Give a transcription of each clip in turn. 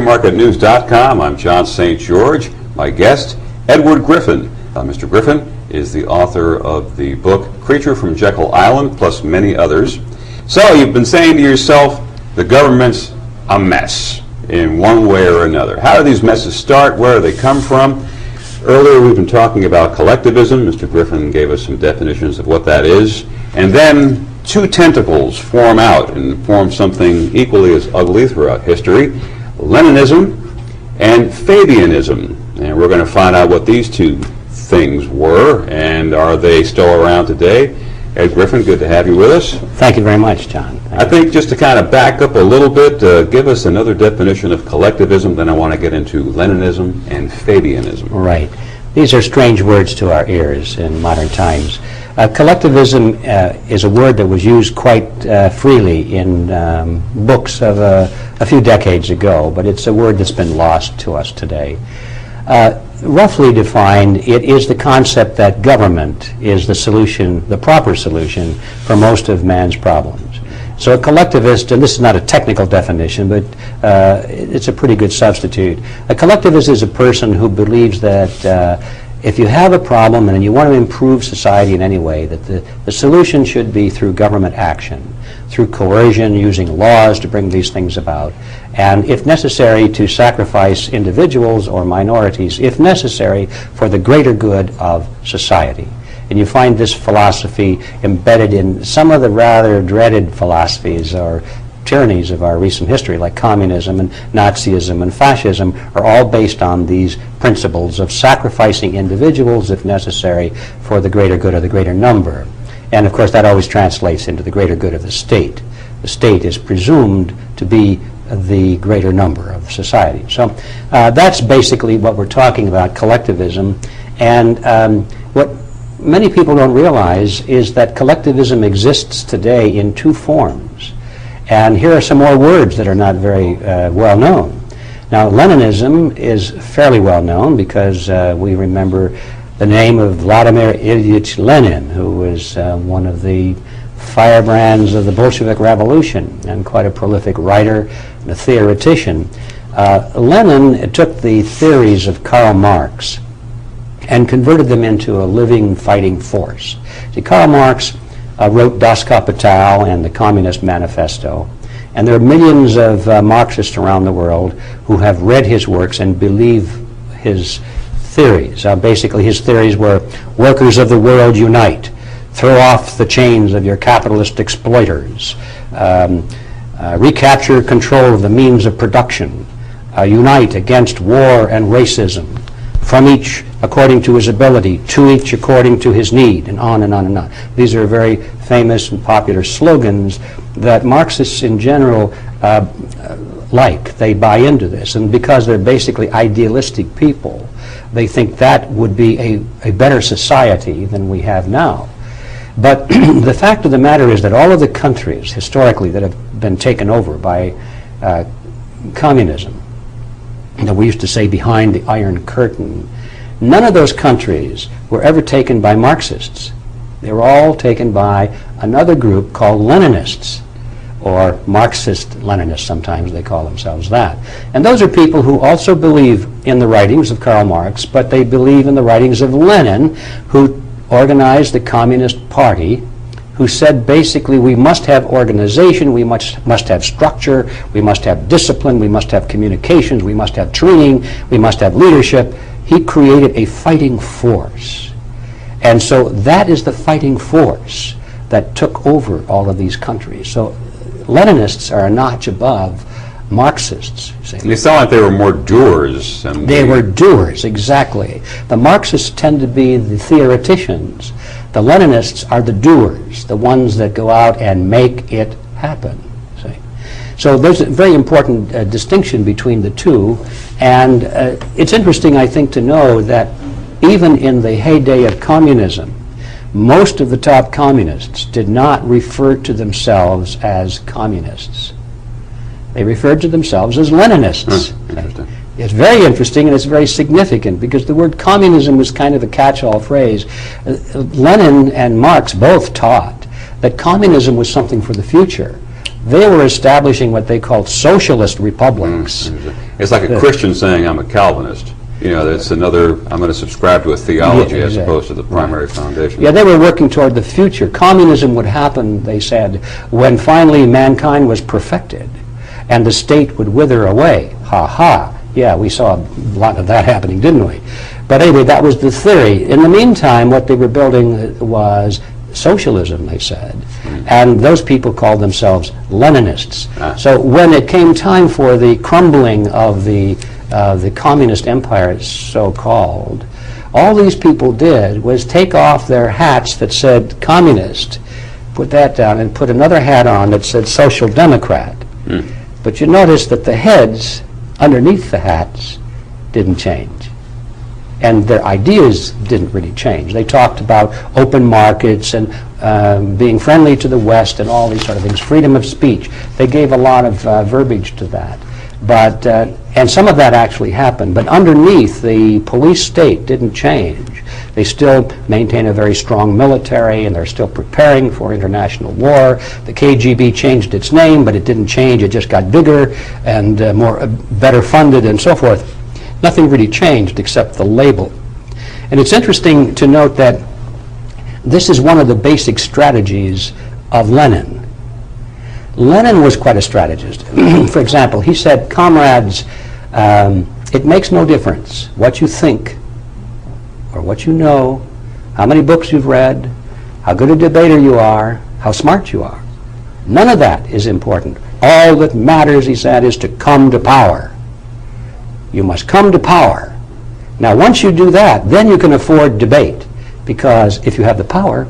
freemarketnews.com. I'm John St. George. My guest, Edward Griffin. Mr. Griffin is the author of the book Creature from Jekyll Island, plus many others. So you've been saying to yourself, the government's a mess in one way or another. How do these messes start? Where do they come from? Earlier we've been talking about collectivism. Mr. Griffin gave us some definitions of what that is. And then two tentacles form out and form something equally as ugly throughout history: Leninism and Fabianism. And we're going to find out what these two things were, and are they still around today? Ed Griffin, good to have you with us. Thank you very much, John. I think just to kind of back up a little bit, give us another definition of collectivism, then I want to get into Leninism and Fabianism. Right. These are strange words to our ears in modern times. Collectivism is a word that was used quite freely in books of a few decades ago, but it's a word that's been lost to us today. Roughly defined, it is the concept that government is the solution, the proper solution for most of man's problems. So a collectivist, and this is not a technical definition, but it's a pretty good substitute. A collectivist is a person who believes that if you have a problem and you want to improve society in any way, that the solution should be through government action, through coercion, using laws to bring these things about, and if necessary to sacrifice individuals or minorities, if necessary, for the greater good of society. And you find this philosophy embedded in some of the rather dreaded philosophies or tyrannies of our recent history, like communism and Nazism and fascism, are all based on these principles of sacrificing individuals, if necessary, for the greater good of the greater number. And of course that always translates into the greater good of the state. The state is presumed to be the greater number of society. So that's basically what we're talking about, collectivism. And what many people don't realize is that collectivism exists today in two forms. And here are some more words that are not very well known. Now, Leninism is fairly well known because we remember the name of Vladimir Ilyich Lenin, who was one of the firebrands of the Bolshevik Revolution and quite a prolific writer and a theoretician. Lenin took the theories of Karl Marx and converted them into a living fighting force. See, Karl Marx wrote Das Kapital and the Communist Manifesto, and there are millions of Marxists around the world who have read his works and believe his theories. Basically his theories were: workers of the world, unite, throw off the chains of your capitalist exploiters, recapture control of the means of production, unite against war and racism, from each according to his ability, to each according to his need, and on and on and on. These are very famous and popular slogans that Marxists in general like. They buy into this, and because they're basically idealistic people, they think that would be a better society than we have now. But the fact of the matter is that all of the countries historically that have been taken over by communism, that we used to say behind the Iron Curtain, none of those countries were ever taken by Marxists. They were all taken by another group called Leninists, or Marxist-Leninists, sometimes they call themselves that. And those are people who also believe in the writings of Karl Marx, but they believe in the writings of Lenin, who organized the Communist Party, who said basically we must have organization, we must have structure, we must have discipline, we must have communications, we must have training, we must have leadership. He created a fighting force. And so that is the fighting force that took over all of these countries. So Leninists are a notch above Marxists. They sound like they were more doers. They were doers, exactly. The Marxists tend to be the theoreticians. The Leninists are the doers, the ones that go out and make it happen. See? So there's a very important distinction between the two, and it's interesting, I think, to know that even in the heyday of communism, most of the top communists did not refer to themselves as communists. They referred to themselves as Leninists. Interesting. It's very interesting, and it's very significant, because the word communism was kind of a catch-all phrase. Lenin and Marx both taught that communism was something for the future, They were establishing what they called socialist republics. It's like a Christian saying, I'm a Calvinist. You know, that's another, I'm going to subscribe to a theology as opposed to the primary foundation. Yeah, they were working toward the future. Communism would happen, they said, when finally mankind was perfected and the state would wither away. Ha ha. Yeah, we saw a lot of that happening, didn't we? But anyway, that was the theory. In the meantime, what they were building was socialism, they said. And those people called themselves Leninists. So when it came time for the crumbling of the communist empire, so-called, all these people did was take off their hats that said communist, put that down, and put another hat on that said social democrat. But you notice that the heads underneath the hats didn't change. And their ideas didn't really change. They talked about open markets and being friendly to the West and all these sort of things, freedom of speech. They gave a lot of verbiage to that. But, and some of that actually happened, but underneath, the police state didn't change. They still maintain a very strong military, and they're still preparing for international war. The KGB changed its name, but it didn't change. It just got bigger and better funded and so forth. Nothing really changed except the label. And it's interesting to note that this is one of the basic strategies of Lenin. Lenin was quite a strategist. For example, he said, comrades, it makes no difference what you think or what you know, how many books you've read, how good a debater you are, how smart you are. None of that is important. All that matters, he said, is to come to power. You must come to power. Now, once you do that, then you can afford debate, because if you have the power,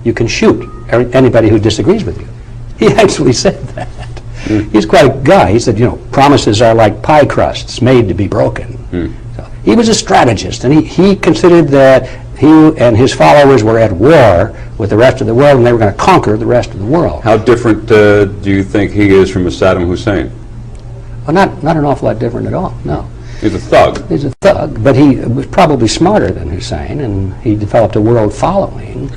you can shoot anybody who disagrees with you. He actually said that. He's quite a guy. He said, you know, promises are like pie crusts made to be broken. So he was a strategist, and he considered that he and his followers were at war with the rest of the world, and they were going to conquer the rest of the world. How different do you think he is from Saddam Hussein? Well, not an awful lot different at all, no. He's a thug. He's a thug, but he was probably smarter than Hussein, and he developed a world following,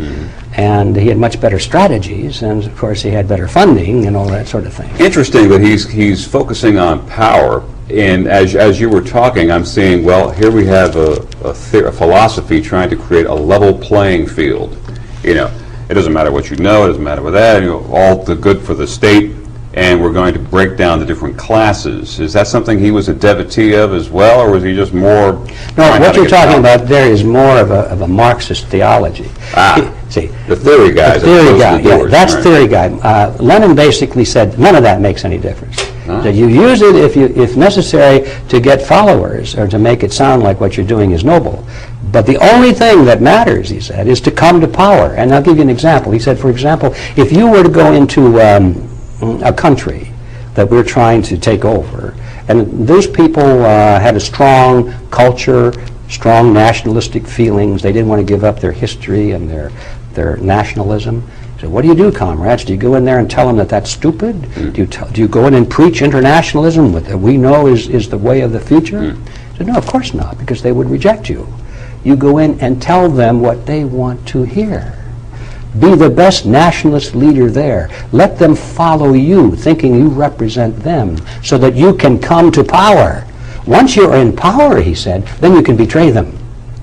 and he had much better strategies, and of course he had better funding and all that sort of thing. Interesting that he's focusing on power, and as you were talking, I'm seeing, well, here we have a philosophy trying to create a level playing field. You know, it doesn't matter what you know, it doesn't matter what that, you know, all the good for the state, and we're going to break down the different classes. Is that something he was a devotee of as well, or was he just more... No, what you're talking about there is more of a Marxist theology. See, the theory guys. The theory guy, yeah, that's right. Theory guy. Lenin basically said none of that makes any difference. So you use it if necessary to get followers or to make it sound like what you're doing is noble. But the only thing that matters, he said, is to come to power. And I'll give you an example. He said, for example, if you were to go into a country that we're trying to take over, and those people had a strong culture, strong nationalistic feelings, they didn't want to give up their history and their nationalism. So what do you do, comrades? Do you go in there and tell them that that's stupid? Do you go in and preach internationalism that we know is the way of the future? He said, no, of course not, because they would reject you. You go in and tell them what they want to hear. Be the best nationalist leader there. Let them follow you, thinking you represent them, so that you can come to power. Once you're in power, he said, then you can betray them,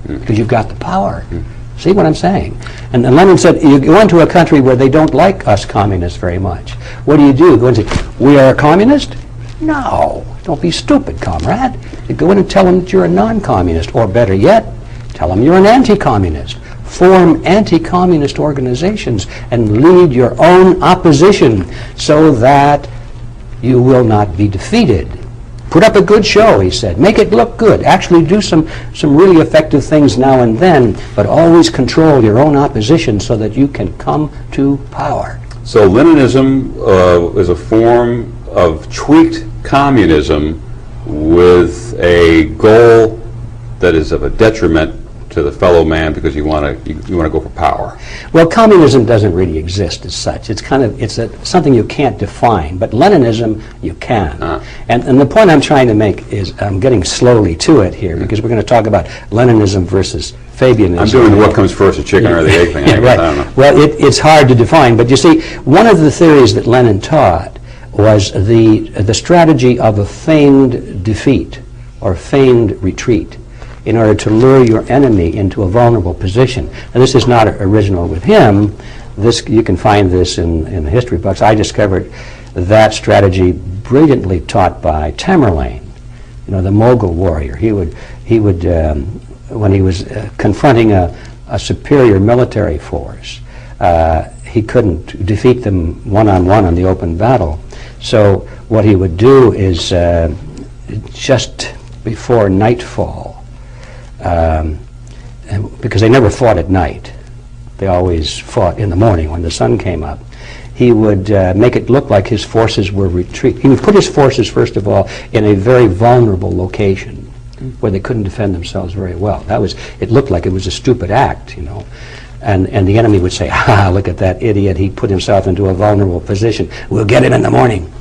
because you've got the power. See what I'm saying? And Lenin said, you go into a country where they don't like us communists very much. What do? Go and say, we are a communist? No, don't be stupid, comrade. You go in and tell them that you're a non-communist, or better yet, tell them you're an anti-communist. Form anti-communist organizations and lead your own opposition so that you will not be defeated. Put up a good show, he said. Make it look good. Actually do some really effective things now and then, but always control your own opposition so that you can come to power. So Leninism is a form of tweaked communism with a goal that is of a detriment to to the fellow man because you want to go for power. Well, communism doesn't really exist as such. It's kind of something you can't define. But Leninism, you can. And the point I'm trying to make is I'm getting slowly to it here because we're going to talk about Leninism versus Fabianism. I'm doing what comes first, the chicken or the egg thing. Right. I don't know. Well, it's hard to define. But you see, one of the theories that Lenin taught was the strategy of a feigned defeat or feigned retreat in order to lure your enemy into a vulnerable position. And this is not original with him. You can find this in the history books. I discovered that strategy brilliantly taught by Tamerlane, the Mughal warrior. He would when he was confronting a superior military force, he couldn't defeat them one-on-one in the open battle. So what he would do is just before nightfall, because they never fought at night, they always fought in the morning when the sun came up, he would make it look like his forces were retreating. He would put his forces, first of all, in a very vulnerable location where they couldn't defend themselves very well. It looked like it was a stupid act, And the enemy would say, look at that idiot, he put himself into a vulnerable position. We'll get him in the morning.